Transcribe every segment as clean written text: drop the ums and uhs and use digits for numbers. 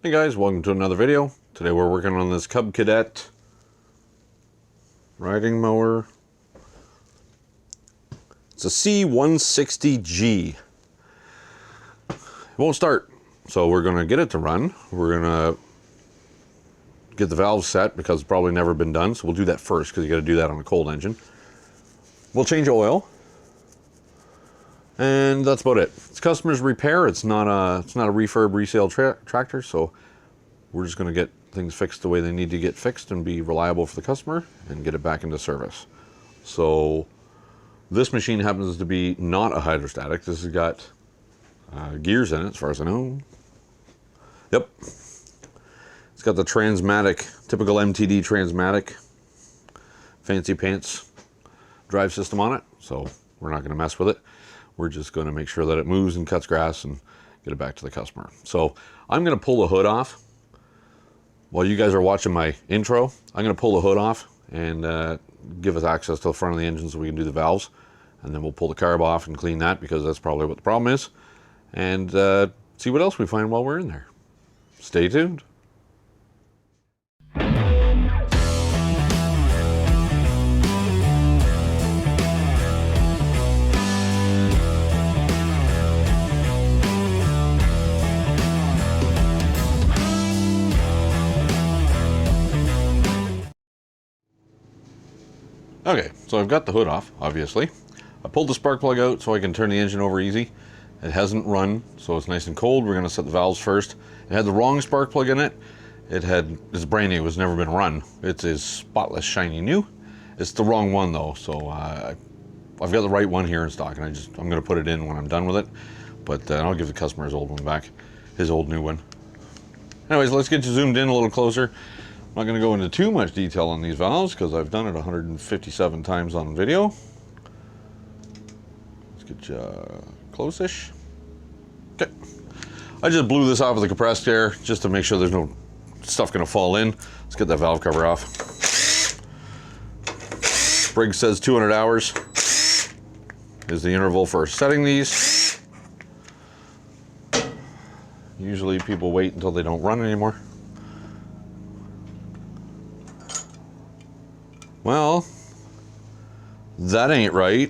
Hey guys, welcome to another video. Today we're working on this Cub Cadet riding mower. It's a C-160G. It won't start, so we're going to get it to run. We're going to get the valves set because it's probably never been done, so we'll do that first because you got to do that on a cold engine. We'll change oil, and that's about it. It's customer's repair. It's not a refurb resale tractor, so we're just going to get things fixed the way they need to get fixed and be reliable for the customer and get it back into service. So this machine happens to be not a hydrostatic. This has got gears in it, as far as I know. Yep. It's got the Transmatic, typical MTD Transmatic, fancy pants drive system on it. So we're not going to mess with it. We're just going to make sure that it moves and cuts grass and get it back to the customer. So I'm going to pull the hood off. While you guys are watching my intro, I'm going to pull the hood off and give us access to the front of the engine so we can do the valves. And then we'll pull the carb off and clean that because that's probably what the problem is. And see what else we find while we're in there. Stay tuned. Okay, so I've got the hood off, obviously. I pulled the spark plug out so I can turn the engine over easy. It hasn't run, so it's nice and cold. We're gonna set the valves first. It had the wrong spark plug in it. It's brand new, it's never been run. It is spotless, shiny new. It's the wrong one though, so I've got the right one here in stock, and I'm gonna put it in when I'm done with it. But I'll give the customer his old one back, his old new one. Anyways, let's get you zoomed in a little closer. I'm not going to go into too much detail on these valves because I've done it 157 times on video. Let's get you close-ish. Okay. I just blew this off with the compressed air just to make sure there's no stuff going to fall in. Let's get that valve cover off. Briggs says 200 hours is the interval for setting these. Usually people wait until they don't run anymore. Well, that ain't right.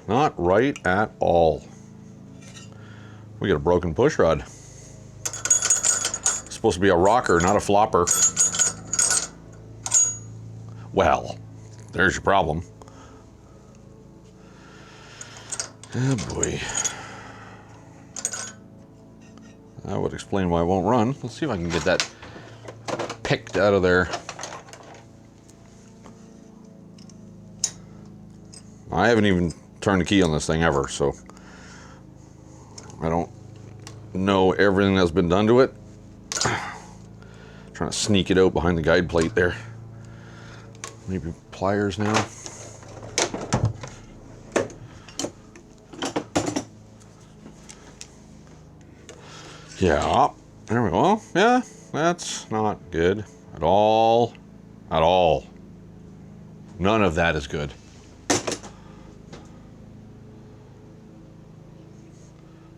Not right at all. We got a broken push rod. It's supposed to be a rocker, not a flopper. Well, there's your problem. Oh boy. That would explain why it won't run. Let's see if I can get that picked out of there. I haven't even turned the key on this thing ever, so I don't know everything that's been done to it. Trying to sneak it out behind the guide plate there. Maybe pliers now. Yeah, there we go. Yeah, that's not good at all. At all. None of that is good. It's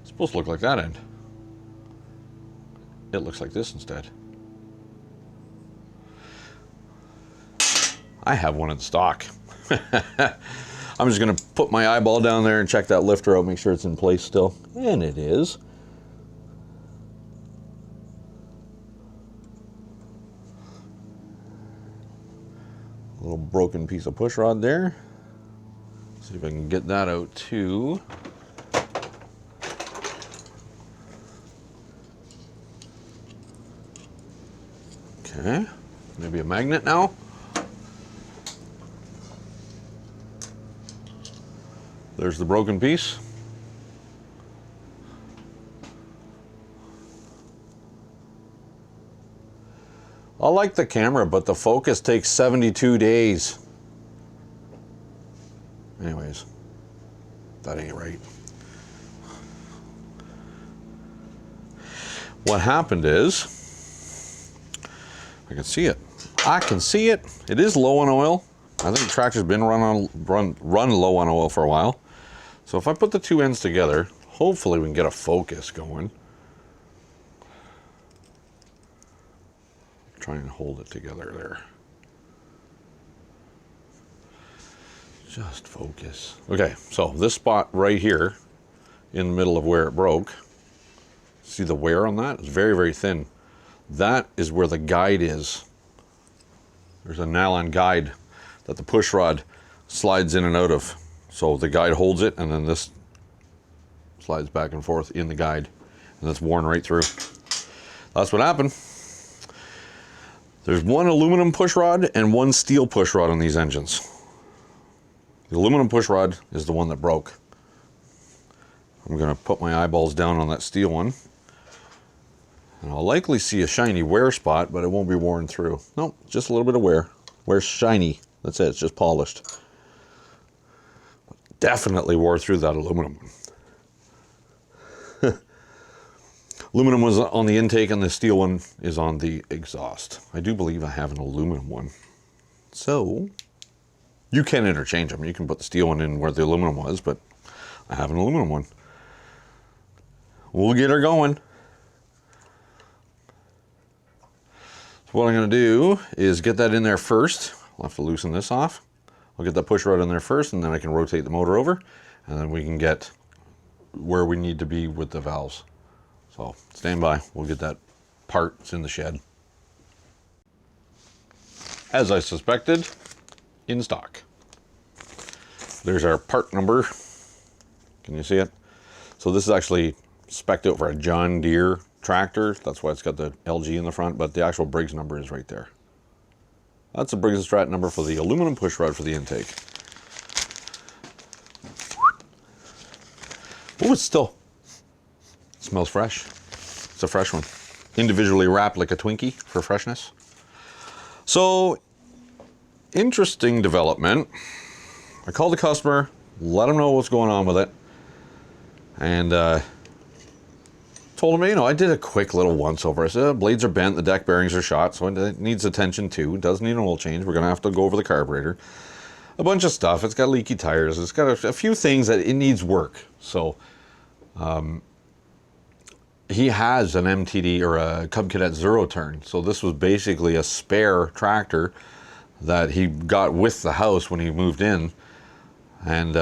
supposed to look like that end. It looks like this instead. I have one in stock. I'm just gonna put my eyeball down there and check that lifter out, make sure it's in place still. And it is. A little broken piece of push rod there. See if I can get that out too. Okay, maybe a magnet now. There's the broken piece. I like the camera, but the focus takes 72 days. Anyways, that ain't right. What happened is, I can see it. I can see it. It is low on oil. I think the tractor's been run low on oil for a while. So if I put the two ends together, Hopefully we can get a focus going. Try and hold it together there. Just focus. Okay, so this spot right here in the middle of where it broke, see the wear on that? It's very, very thin. That is where the guide is. There's a nylon guide that the push rod slides in and out of. So the guide holds it, and then this slides back and forth in the guide, and that's worn right through. That's what happened. There's one aluminum push rod and one steel push rod on these engines. The aluminum push rod is the one that broke. I'm going to put my eyeballs down on that steel one, and I'll likely see a shiny wear spot, but it won't be worn through. Nope, just a little bit of wear. Wear's shiny. That's it, it's just polished. Definitely wore through that aluminum one. Aluminum was on the intake and the steel one is on the exhaust. I do believe I have an aluminum one. So, you can interchange them. You can put the steel one in where the aluminum was, but I have an aluminum one. We'll get her going. So what I'm going to do is get that in there first. I'll have to loosen this off. I'll get that push rod in there first, and then I can rotate the motor over, and then we can get where we need to be with the valves. So stand by, we'll get that part. It's in the shed. As I suspected, in stock. There's our part number. Can you see it? So this is actually spec'd out for a John Deere tractor. That's why it's got the LG in the front, but the actual Briggs number is right there. That's the Briggs & Stratton number for the aluminum push rod for the intake. Oh, it smells fresh. It's a fresh one. Individually wrapped like a Twinkie for freshness. So, interesting development. I called the customer, let him know what's going on with it, and told him, you know, I did a quick little once over. I said, blades are bent, the deck bearings are shot, so it needs attention too. It does need an oil change. We're going to have to go over the carburetor. A bunch of stuff. It's got leaky tires. It's got a few things that it needs work. So, he has an MTD or a Cub Cadet zero turn. So this was basically a spare tractor that he got with the house when he moved in. And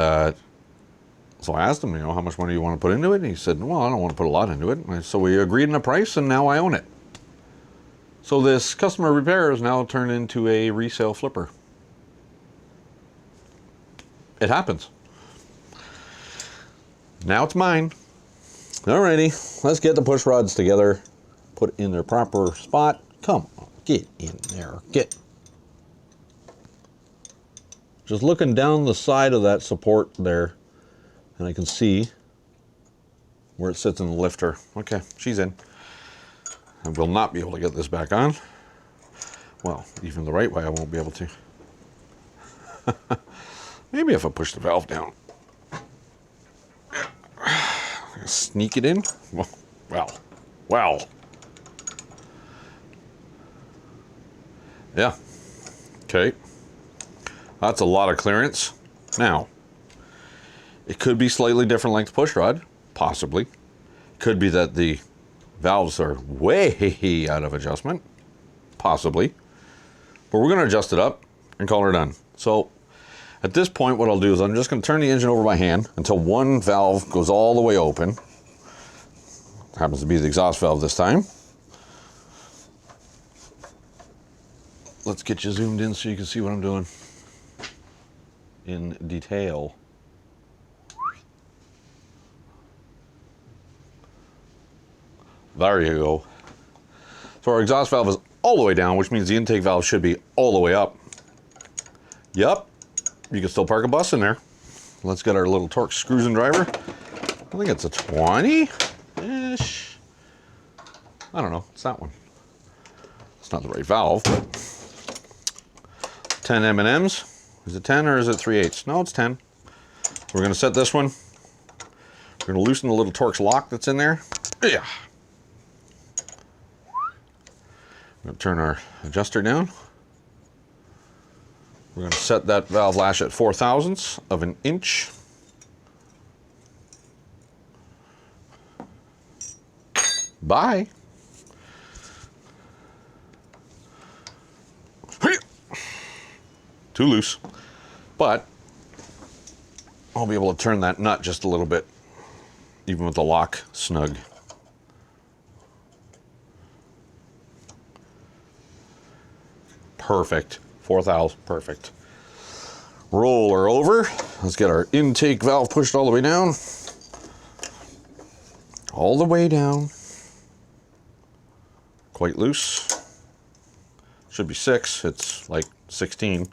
so I asked him, you know, how much money do you want to put into it? And he said, well, I don't want to put a lot into it. So we agreed on a price, and now I own it. So this customer repair is now turned into a resale flipper. It happens. Now it's mine. Alrighty, let's get the push rods together, put it in their proper spot. Come on, get in there, get. Just looking down the side of that support there, and I can see where it sits in the lifter. Okay, she's in. I will not be able to get this back on. Well, even the right way I won't be able to. Maybe if I push the valve down. Sneak it in. Well. Yeah. Okay. That's a lot of clearance. Now, it could be slightly different length push rod, possibly. Could be that the valves are way out of adjustment, possibly. But we're going to adjust it up and call her done. So, at this point, what I'll do is I'm just going to turn the engine over by hand until one valve goes all the way open. Happens to be the exhaust valve this time. Let's get you zoomed in so you can see what I'm doing in detail. There you go. So our exhaust valve is all the way down, which means the intake valve should be all the way up. Yep. You can still park a bus in there. Let's get our little torque screws and driver. I think it's a 20-ish. I don't know. It's that one. It's not the right valve, but 10 M&Ms. Is it 10 or is it 3/8? No, it's 10. We're going to set this one. We're going to loosen the little Torx lock that's in there. Yeah. I'm going to turn our adjuster down. We're going to set that valve lash at 4/1000 of an inch. Bye. Too loose, but I'll be able to turn that nut just a little bit, even with the lock snug. Perfect. 4,000, perfect. Roll her over. Let's get our intake valve pushed all the way down. All the way down. Quite loose. Should be 6, it's like 16.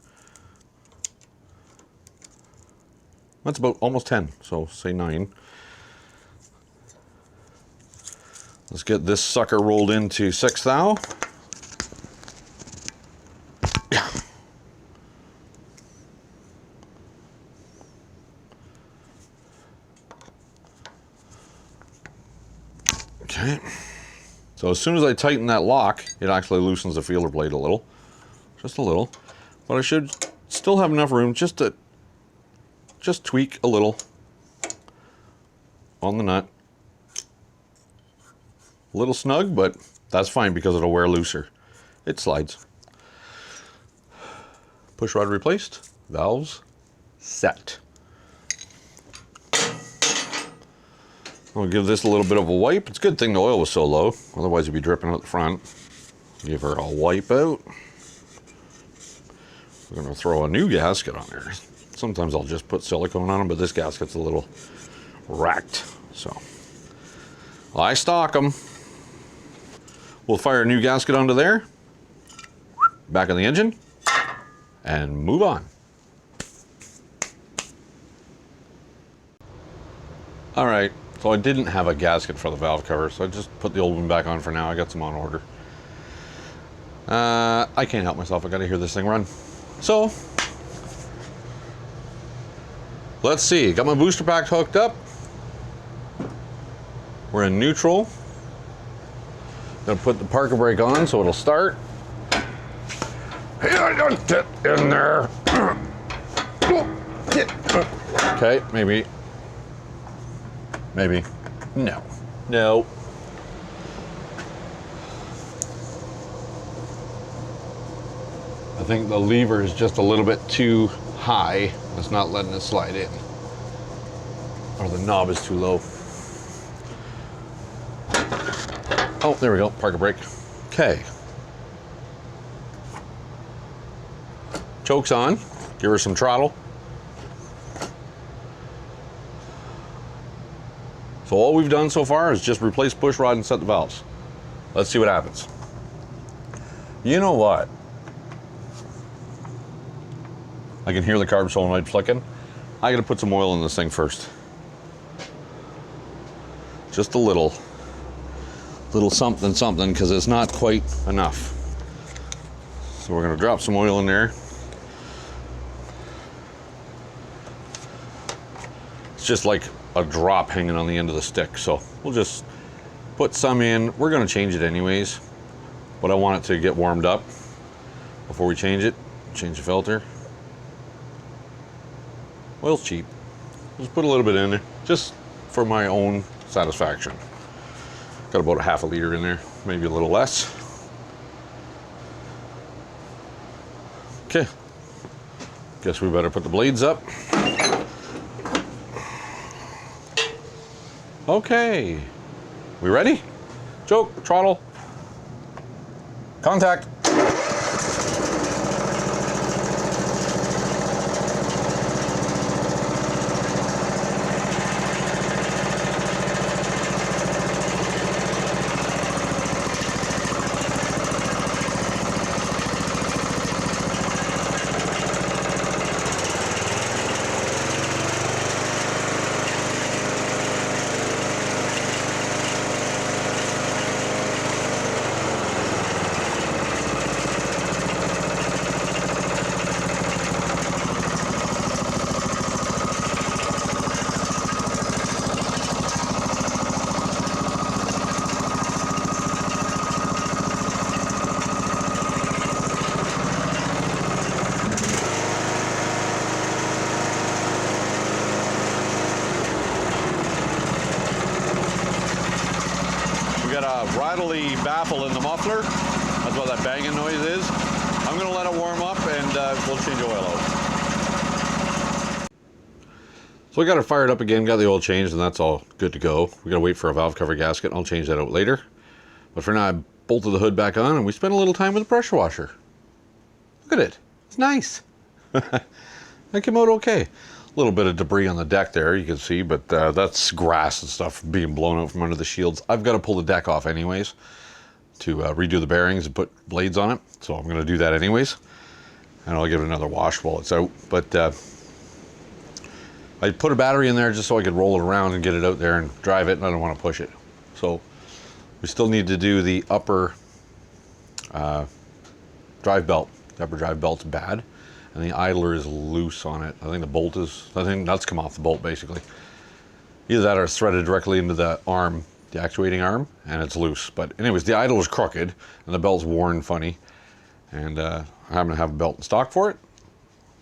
That's about almost 10, so say 9. Let's get this sucker rolled into 6 thou. Okay. So as soon as I tighten that lock, it actually loosens the feeler blade a little. Just a little. But I should still have enough room just to tweak a little on the nut. A little snug, but that's fine because it'll wear looser. It slides. Push rod replaced. Valves set. I'll give this a little bit of a wipe. It's a good thing the oil was so low, otherwise it'd be dripping out the front. Give her a wipe out. We're gonna throw a new gasket on there. Sometimes I'll just put silicone on them, but this gasket's a little racked, so I stock them. We'll fire a new gasket onto there, back on the engine, and move on. All right. So I didn't have a gasket for the valve cover, so I just put the old one back on for now. I got some on order. I can't help myself. I gotta hear this thing run. So, let's see. Got my booster pack hooked up. We're in neutral. Gonna put the parker brake on so it'll start. Get in there. Okay, maybe. Maybe. No. No. I think the lever is just a little bit too high. It's not letting it slide in. Or the knob is too low. Oh, there we go. Parker brake. Okay. Choke's on. Give her some throttle. So all we've done so far is just replace push rod and set the valves. Let's see what happens. You know what? I can hear the carb solenoid flicking. I gotta put some oil in this thing first. Just a little something something, because it's not quite enough. So we're gonna drop some oil in there. It's just like a drop hanging on the end of the stick, so we'll just put some in. We're going to change it anyways, but I want it to get warmed up before we change it. Change the filter. Oil's cheap. Just put a little bit in there just for my own satisfaction. Got about a half a liter in there, maybe a little less. Okay, guess we better put the blades up. Okay, we ready? Choke, throttle, contact. got a rattly baffle in the muffler. That's what that banging noise is. I'm gonna let it warm up and we'll change oil out. So we got it fired up again, got the oil changed, and that's all good to go. We gotta wait for a valve cover gasket. I'll change that out later. But for now, I bolted the hood back on and we spent a little time with the pressure washer. Look at it, it's nice. That came out okay. A little bit of debris on the deck there, you can see, but that's grass and stuff being blown out from under the shields. I've got to pull the deck off anyways to redo the bearings and put blades on it. So I'm going to do that anyways. And I'll give it another wash while it's out. But I put a battery in there just so I could roll it around and get it out there and drive it, and I don't want to push it. So we still need to do the upper drive belt. The upper drive belt's bad. And the idler is loose on it. I think the bolt is, I think nuts come off the bolt basically. Either that or it's threaded directly into the arm, the actuating arm, and it's loose. But anyways, the idle is crooked and the belt's worn funny. And I happen to have a belt in stock for it.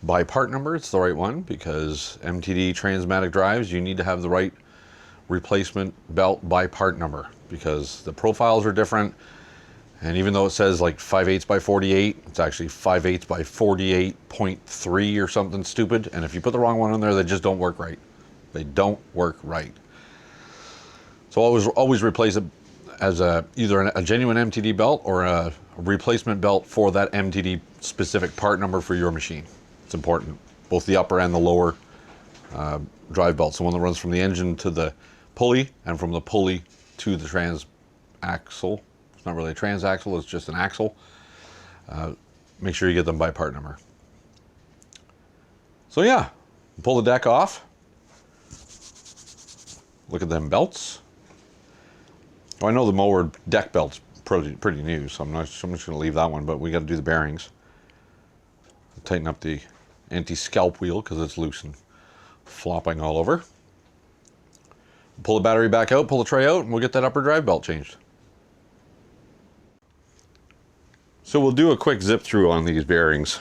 By part number, it's the right one, because MTD Transmatic drives, you need to have the right replacement belt by part number, because the profiles are different. And even though it says like 5/8 by 48, it's actually 5/8 by 48.3 or something stupid. And if you put the wrong one on there, they just don't work right. They don't work right. So always replace it as either a genuine MTD belt or a replacement belt for that MTD specific part number for your machine. It's important. Both the upper and the lower drive belts. The one that runs from the engine to the pulley and from the pulley to the transaxle. Not really a transaxle, it's just an axle. Make sure you get them by part number. So yeah, pull the deck off. Look at them belts. Oh, I know the mower deck belt's pretty new, so I'm just going to leave that one, but we got to do the bearings. Tighten up the anti-scalp wheel because it's loose and flopping all over. Pull the battery back out, pull the tray out, and we'll get that upper drive belt changed. So we'll do a quick zip through on these bearings.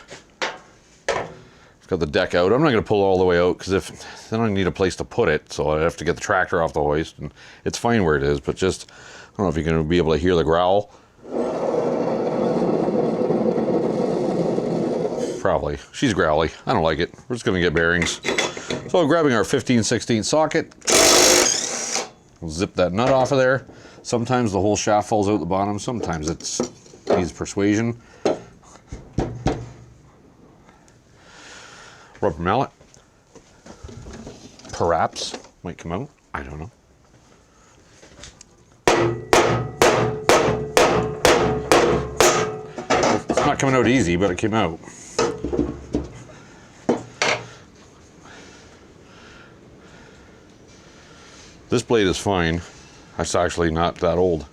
I've got the deck out. I'm not going to pull it all the way out because then I need a place to put it. So I have to get the tractor off the hoist, and it's fine where it is, but just, I don't know if you're going to be able to hear the growl. Probably. She's growly. I don't like it. We're just going to get bearings. So I'm grabbing our 15/16 socket. We'll zip that nut off of there. Sometimes the whole shaft falls out the bottom. Sometimes it's needs persuasion. Rubber mallet. Perhaps might come out. I don't know. It's not coming out easy, but it came out. This blade is fine. It's actually not that old.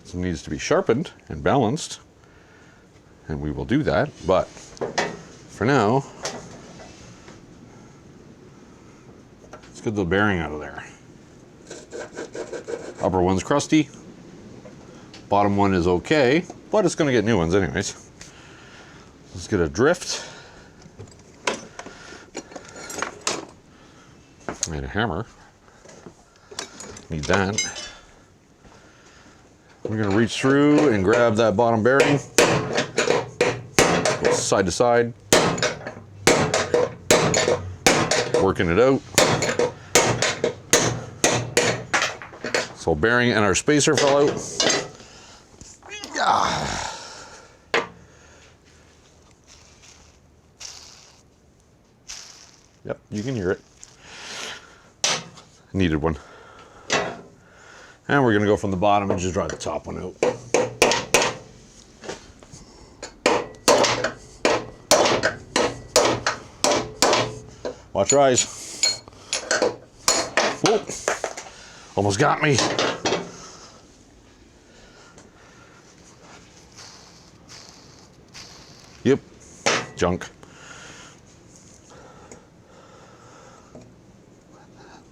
It needs to be sharpened and balanced, and we will do that, but for now, let's get the bearing out of there. Upper one's crusty, bottom one is okay, but it's going to get new ones anyways. Let's get a drift and a hammer. Need that. We're going to reach through and grab that bottom bearing, go side to side, working it out. So bearing and our spacer fell out. Yep, you can hear it. Needed one. And we're going to go from the bottom and just drive the top one out. Watch your eyes. Whoa. Almost got me. Yep. Junk.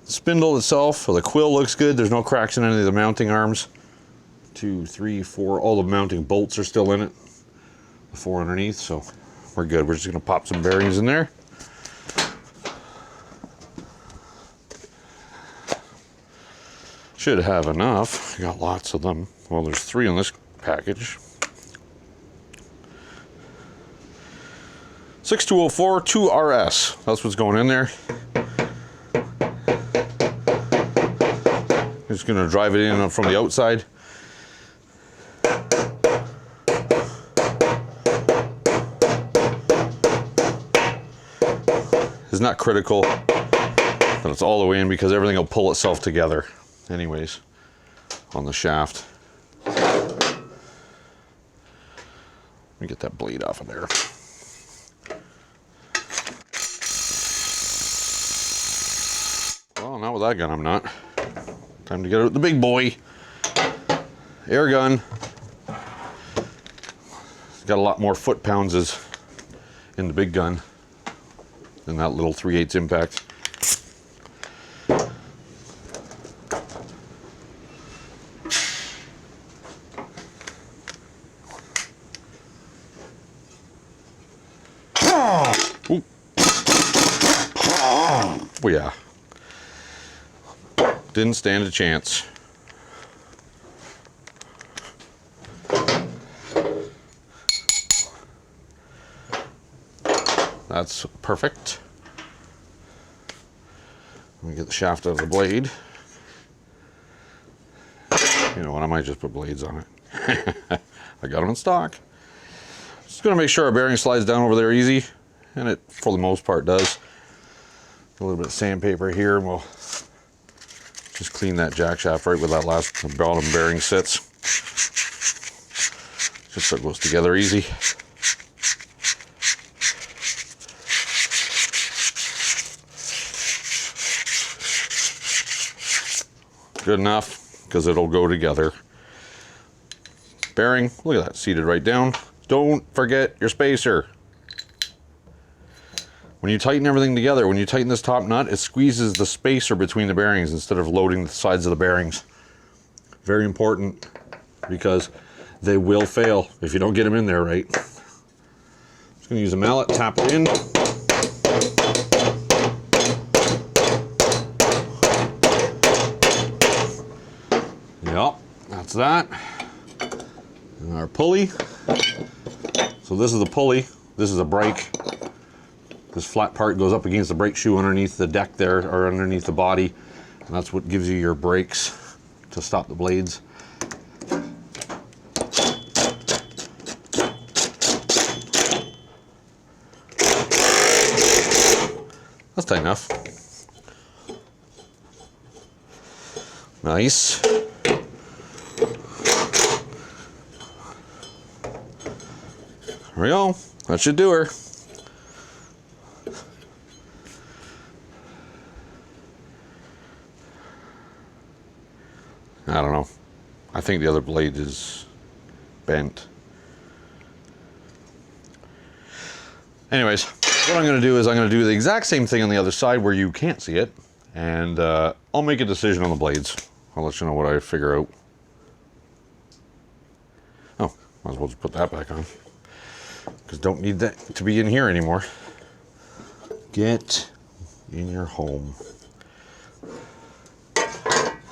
Spindle itself, or the quill, looks good. There's no cracks in any of the mounting arms. 2, 3, 4, all the mounting bolts are still in it. The 4 underneath, so we're good. We're just gonna pop some bearings in there. Should have enough. I got lots of them. Well, there's 3 in this package. 6204 2RS. That's what's going in there. Just gonna drive it in from the outside. It's not critical that it's all the way in because everything will pull itself together anyways on the shaft. Let me get that blade off of there. Well, not with that gun, I'm not. Time to get out the big boy. Air gun. It's got a lot more foot-pounds in the big gun than that little 3/8 impact. Oh yeah. Didn't stand a chance. That's perfect. Let me get the shaft out of the blade. You know what, I might just put blades on it. I got them in stock. Just gonna make sure our bearing slides down over there easy, and it for the most part does. A little bit of sandpaper here, and we'll just clean that jack shaft right where that last bottom bearing sits. Just so it goes together easy. Good enough, because it'll go together. Bearing, look at that, seated right down. Don't forget your spacer. When you tighten everything together, when you tighten this top nut, it squeezes the spacer between the bearings instead of loading the sides of the bearings. Very important, because they will fail if you don't get them in there right. Just gonna use a mallet, tap it in. Yep, that's that. And our pulley. So this is the pulley, this is a brake. This flat part goes up against the brake shoe underneath the deck there, or underneath the body. And that's what gives you your brakes to stop the blades. That's tight enough. Nice. There we go. That should do her. I don't know. I think the other blade is bent. Anyways, what I'm going to do is I'm going to do the exact same thing on the other side where you can't see it. And I'll make a decision on the blades. I'll let you know what I figure out. Oh, might as well just put that back on. Because don't need that to be in here anymore. Get in your home.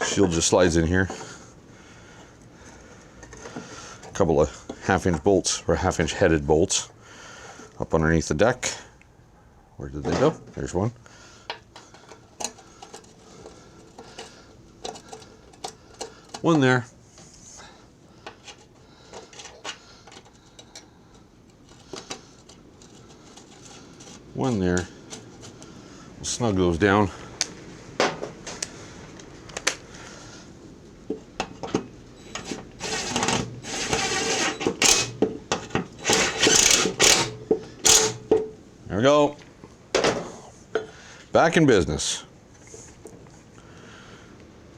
Shield just slides in here. A couple of 1/2-inch bolts, or 1/2-inch headed bolts up underneath the deck. Where did they go? There's one. One there. One there. We'll snug those down. There we go. Back in business.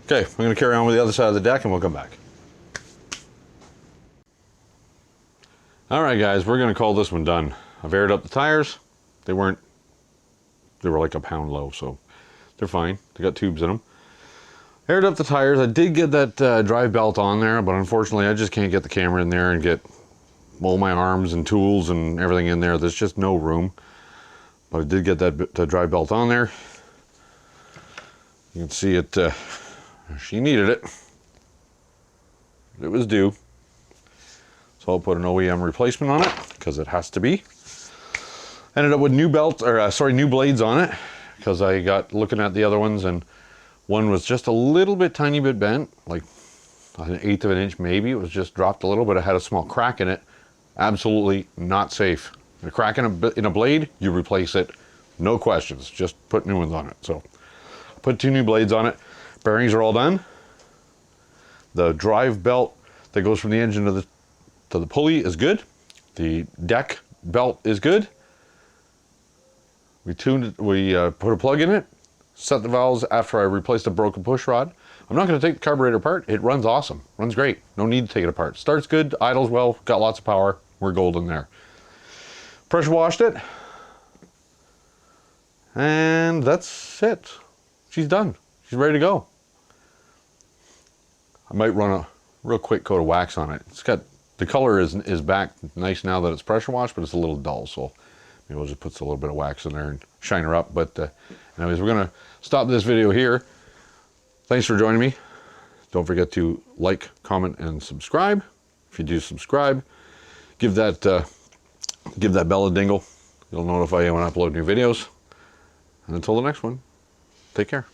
Okay, I'm going to carry on with the other side of the deck and we'll come back. All right, guys, we're going to call this one done. I've aired up the tires. They were like a pound low, so they're fine. They got tubes in them. Aired up the tires. I did get that drive belt on there, but unfortunately I just can't get the camera in there and get all my arms and tools and everything in there. There's just no room. But I did get that drive belt on there. You can see it She needed it. It was due. So I'll put an OEM replacement on it because it has to be. Ended up with new new blades on it because I got looking at the other ones and one was just a little bit tiny bit bent, like 1/8 of an inch maybe. It was just dropped a little bit. It had a small crack in it. Absolutely not safe. A crack in a blade, you replace it. No questions. Just put new ones on it. So put 2 new blades on it. Bearings are all done. The drive belt that goes from the engine to the pulley is good. The deck belt is good. We put a plug in it, set the valves after I replaced a broken push rod. I'm not going to take the carburetor apart. It runs awesome. Runs great. No need to take it apart. Starts good, idles well, got lots of power. We're golden there. Pressure washed it. And that's it. She's done. She's ready to go. I might run a real quick coat of wax on it. It's got, the color is back nice now that it's pressure washed, but it's a little dull. So maybe we'll just put a little bit of wax in there and shine her up. But anyways, we're going to stop this video here. Thanks for joining me. Don't forget to like, comment, and subscribe. If you do subscribe, give that bell a dingle. It'll notify you when I upload new videos. And until the next one, take care.